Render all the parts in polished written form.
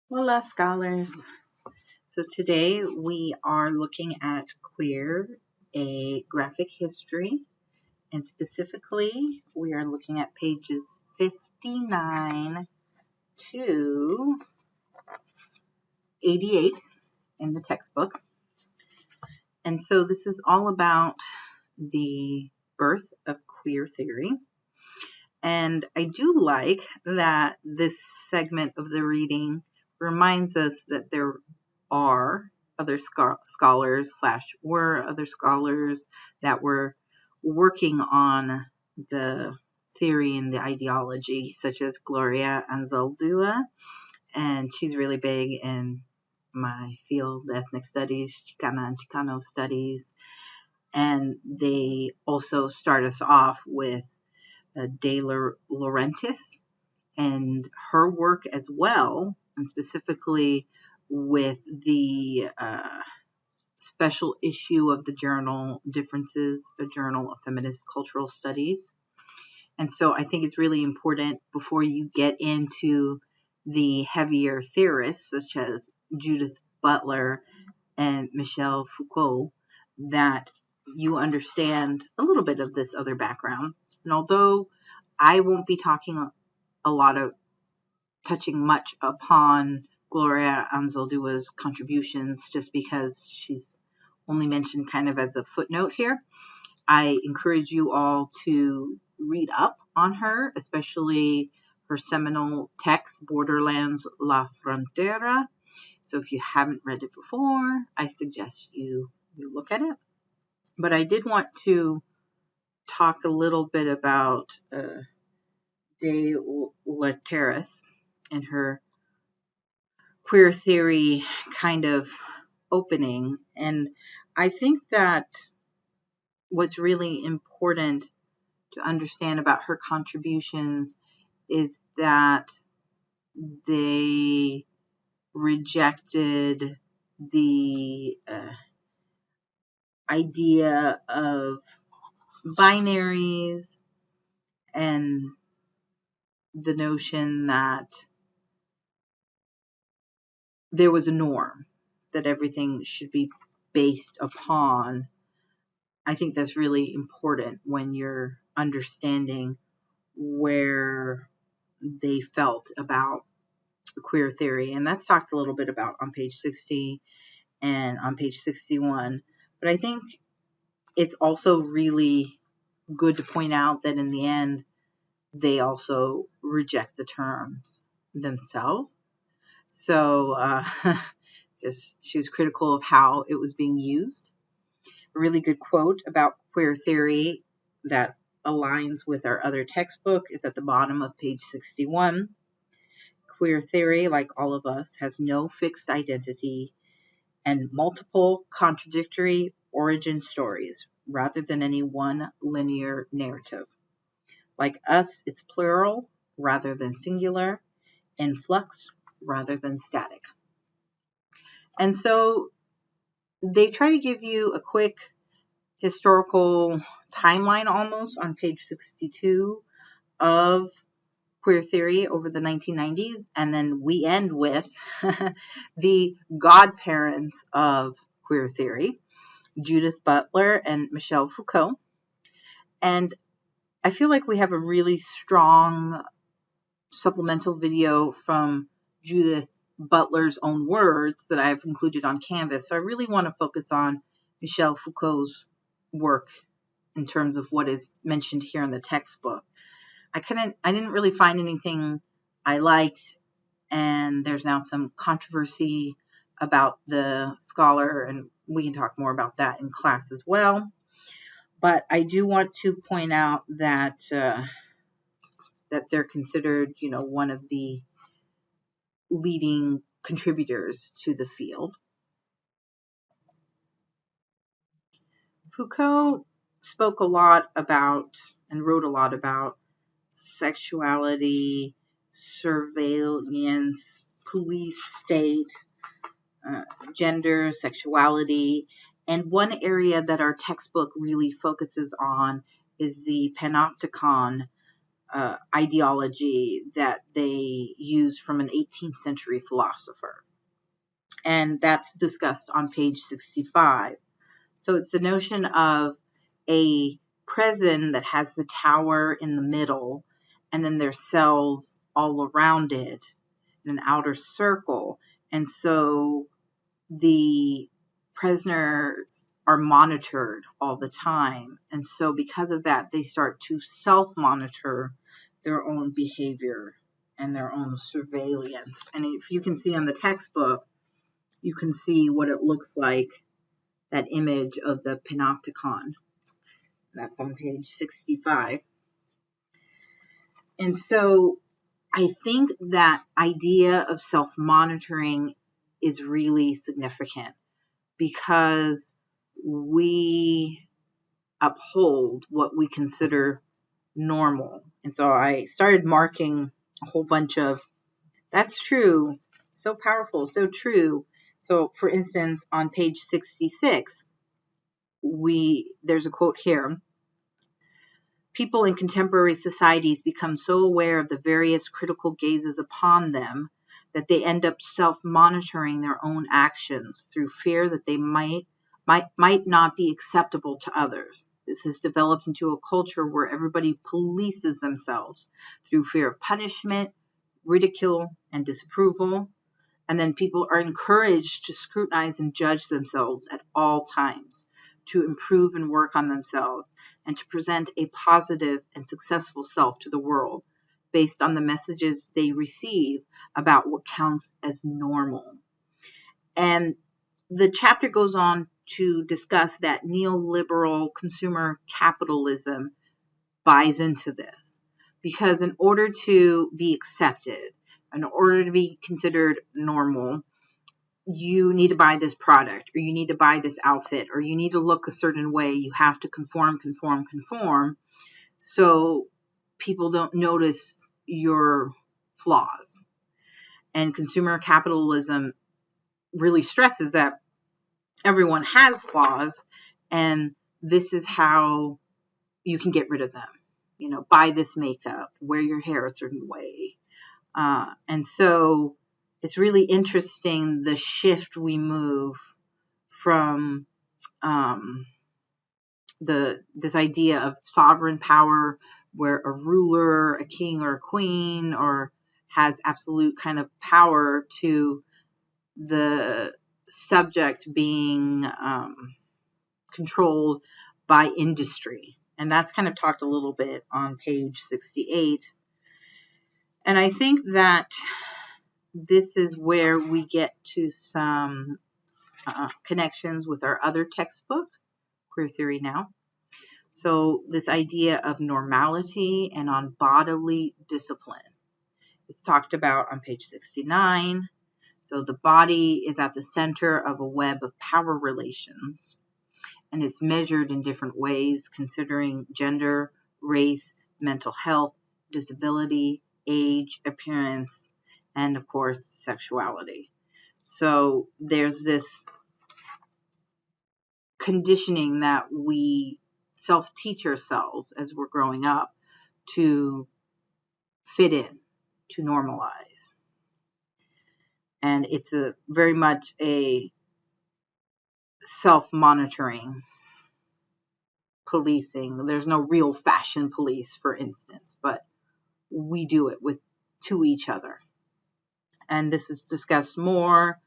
Hola, scholars. So today we are looking at queer, a graphic history, and specifically we are looking at pages 59 to 88 in the textbook. And so this is all about the birth of queer theory. And I do like that this segment of the reading reminds us that there are other scholars / were other scholars that were working on the theory and the ideology, such as Gloria Anzaldúa, and she's really big in my field, ethnic studies, Chicana and Chicano studies. And they also start us off with De Laurentiis and her work as well, and specifically with the special issue of the journal Differences, a journal of feminist cultural studies. And so I think it's really important before you get into the heavier theorists such as Judith Butler and Michel Foucault that you understand a little bit of this other background. And although I won't be talking touching much upon Gloria Anzaldúa's contributions just because she's only mentioned kind of as a footnote here, I encourage you all to read up on her, especially her seminal text, Borderlands La Frontera. So if you haven't read it before, I suggest you look at it. But I did want to talk a little bit about De Laurentiis and her queer theory kind of opening. And I think that what's really important to understand about her contributions is that they rejected the idea of binaries and the notion that there was a norm that everything should be based upon. I think that's really important when you're understanding where they felt about queer theory. And that's talked a little bit about on page 60 and on page 61. But I think it's also really good to point out that in the end, they also reject the terms themselves. So just she was critical of how it was being used. A really good quote about queer theory that aligns with our other textbook is at the bottom of page 61. Queer theory, like all of us, has no fixed identity and multiple contradictory origin stories rather than any one linear narrative. Like us, it's plural rather than singular, in flux rather than static. And so they try to give you a quick historical timeline almost on page 62 of queer theory over the 1990s. And then we end with the godparents of queer theory, Judith Butler and Michel Foucault. And I feel like we have a really strong supplemental video from Judith Butler's own words that I've included on Canvas. So I really want to focus on Michel Foucault's work in terms of what is mentioned here in the textbook. I didn't really find anything I liked, and there's now some controversy about the scholar, and we can talk more about that in class as well. But I do want to point out that that they're considered, one of the leading contributors to the field. Foucault spoke a lot about and wrote a lot about sexuality, surveillance, police state, gender, sexuality. And one area that our textbook really focuses on is the panopticon ideology that they used from an 18th century philosopher. And that's discussed on page 65. So it's the notion of a prison that has the tower in the middle, and then there's cells all around it in an outer circle. And so the prisoners are monitored all the time. And so because of that, they start to self-monitor their own behavior and their own surveillance. And if you can see on the textbook, you can see what it looks like, that image of the panopticon. That's on page 65. And so I think that idea of self-monitoring is really significant because we uphold what we consider normal. And so I started marking a whole bunch of, that's true, so powerful, so true. So for instance, on page 66, there's a quote here. People in contemporary societies become so aware of the various critical gazes upon them that they end up self-monitoring their own actions through fear that they might not be acceptable to others. This has developed into a culture where everybody polices themselves through fear of punishment, ridicule, and disapproval. And then people are encouraged to scrutinize and judge themselves at all times, to improve and work on themselves, and to present a positive and successful self to the world based on the messages they receive about what counts as normal. And the chapter goes on to discuss that neoliberal consumer capitalism buys into this. Because in order to be accepted, in order to be considered normal, you need to buy this product, or you need to buy this outfit, or you need to look a certain way. You have to conform. So people don't notice your flaws. And consumer capitalism really stresses that everyone has flaws, and this is how you can get rid of them. You know, buy this makeup, wear your hair a certain way. And so it's really interesting the shift we move from this idea of sovereign power, where a ruler, a king or a queen, or has absolute kind of power, to the subject being controlled by industry. And that's kind of talked a little bit on page 68. And I think that this is where we get to some connections with our other textbook, Queer Theory Now. So this idea of normality and on bodily discipline. It's talked about on page 69. So the body is at the center of a web of power relations, and it's measured in different ways, considering gender, race, mental health, disability, age, appearance, and of course, sexuality. So there's this conditioning that we self-teach ourselves as we're growing up to fit in, to normalize. And it's very much a self-monitoring policing. There's no real fashion police, for instance, but we do it to each other. And this is discussed more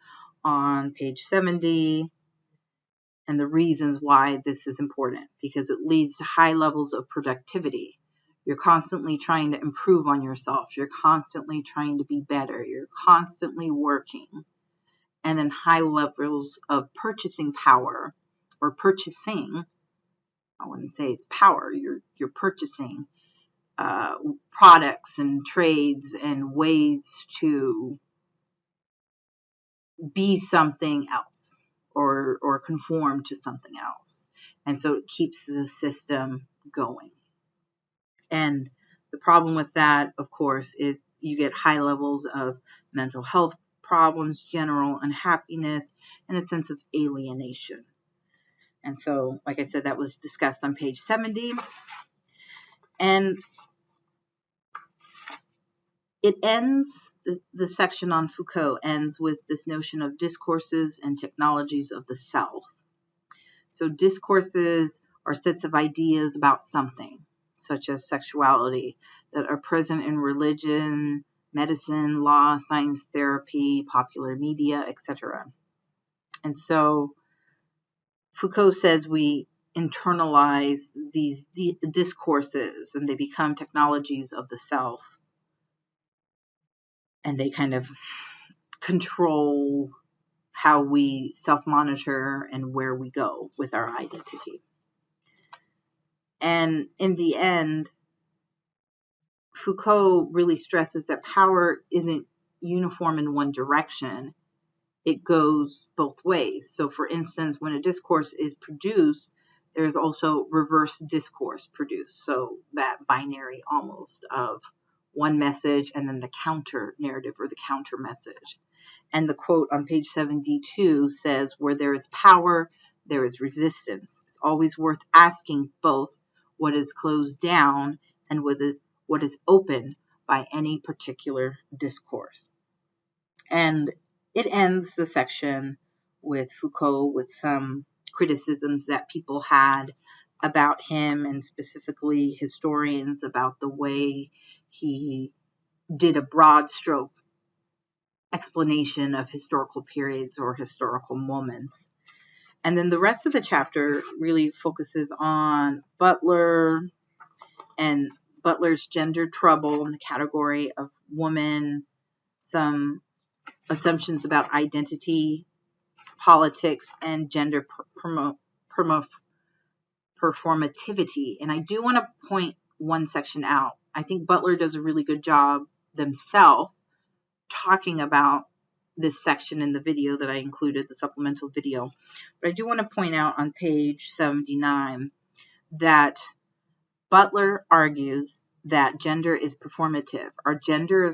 on page 70, and the reasons why this is important, because it leads to high levels of productivity. You're constantly trying to improve on yourself. You're constantly trying to be better. You're constantly working. And then high levels of purchasing power, or purchasing. I wouldn't say it's power. You're purchasing products and trades and ways to be something else, or conform to something else. And so it keeps the system going. And the problem with that, of course, is you get high levels of mental health problems, general unhappiness, and a sense of alienation. And so, like I said, that was discussed on page 70. And it ends, the section on Foucault ends with this notion of discourses and technologies of the self. So discourses are sets of ideas about something, such as sexuality, that are present in religion, medicine, law, science, therapy, popular media, etc. And so Foucault says we internalize these discourses and they become technologies of the self, and they kind of control how we self-monitor and where we go with our identity. And in the end, Foucault really stresses that power isn't uniform in one direction. It goes both ways. So for instance, when a discourse is produced, there's also reverse discourse produced. So that binary almost of one message and then the counter narrative or the counter message. And the quote on page 72 says, where there is power, there is resistance. It's always worth asking both what is closed down and what is open by any particular discourse. And it ends the section with Foucault with some criticisms that people had about him, and specifically historians, about the way he did a broad stroke explanation of historical periods or historical moments. And then the rest of the chapter really focuses on Butler and Butler's gender trouble in the category of woman, some assumptions about identity, politics, and gender performativity. And I do want to point one section out. I think Butler does a really good job themselves talking about this section in the video that I included, the supplemental video. But I do want to point out on page 79 that Butler argues that gender is performative. Our gender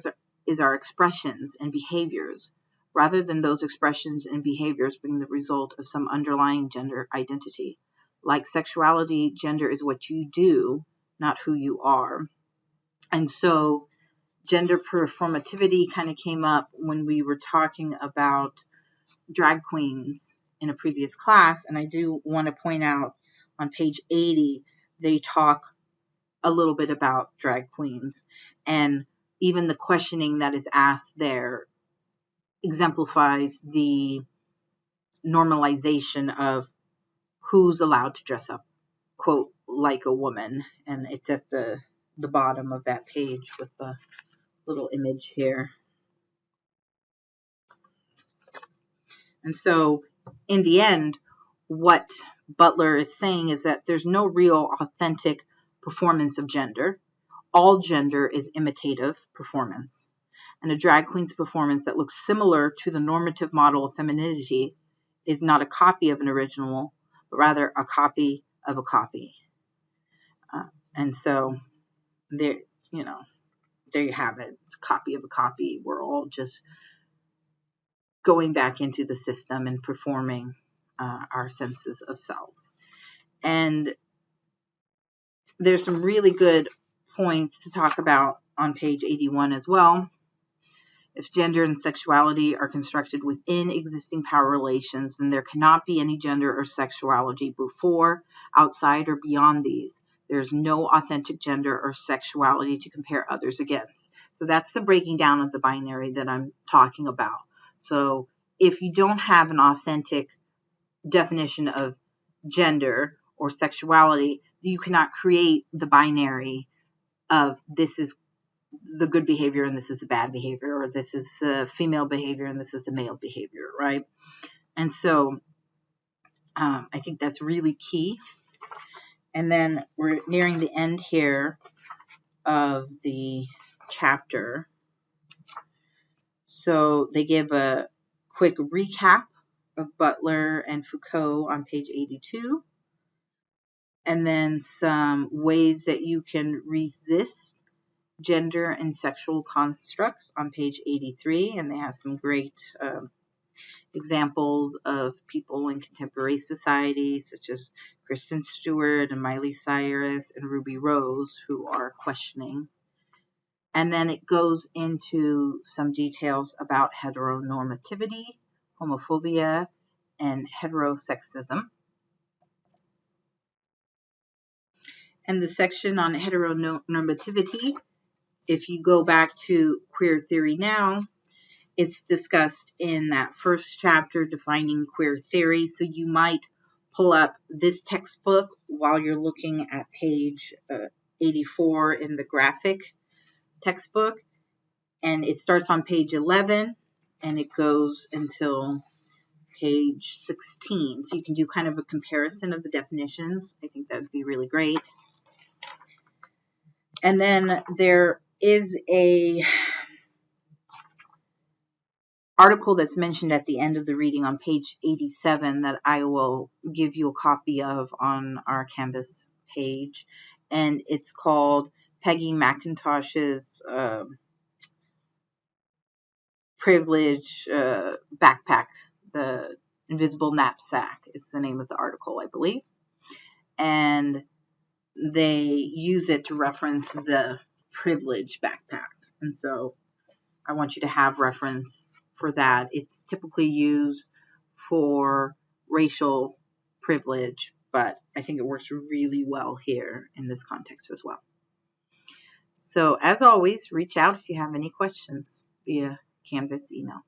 is our expressions and behaviors, rather than those expressions and behaviors being the result of some underlying gender identity. Like sexuality, gender is what you do, not who you are. And so gender performativity kind of came up when we were talking about drag queens in a previous class. And I do want to point out on page 80, they talk a little bit about drag queens, and even the questioning that is asked there exemplifies the normalization of who's allowed to dress up, quote, like a woman. And it's at the bottom of that page with the little image here. And so in the end, what Butler is saying is that there's no real authentic performance of gender. All gender is imitative performance. And a drag queen's performance that looks similar to the normative model of femininity is not a copy of an original, but rather a copy of a copy. And so there, there you have it. It's a copy of a copy. We're all just going back into the system and performing our senses of selves. And there's some really good points to talk about on page 81 as well. If gender and sexuality are constructed within existing power relations, then there cannot be any gender or sexuality before, outside, or beyond these. There's no authentic gender or sexuality to compare others against. So that's the breaking down of the binary that I'm talking about. So if you don't have an authentic definition of gender or sexuality, you cannot create the binary of this is the good behavior and this is the bad behavior, or this is the female behavior and this is the male behavior, right? And so I think that's really key. And then we're nearing the end here of the chapter. So they give a quick recap of Butler and Foucault on page 82, and then some ways that you can resist gender and sexual constructs on page 83, and they have some great examples of people in contemporary society, such as Kristen Stewart and Miley Cyrus and Ruby Rose, who are questioning And then it goes into some details about heteronormativity, homophobia, and heterosexism. And the section on heteronormativity, if you go back to Queer Theory Now, it's discussed in that first chapter, defining queer theory. So you might pull up this textbook while you're looking at page 84 in the graphic textbook. And it starts on page 11 and it goes until page 16. So you can do kind of a comparison of the definitions. I think that would be really great. And then there is a article that's mentioned at the end of the reading on page 87 that I will give you a copy of on our Canvas page. And it's called Peggy McIntosh's Privilege Backpack, the Invisible Knapsack. It's the name of the article, I believe. And they use it to reference the privilege backpack. And so I want you to have reference for that. It's typically used for racial privilege, but I think it works really well here in this context as well. So as always, reach out if you have any questions via Canvas email.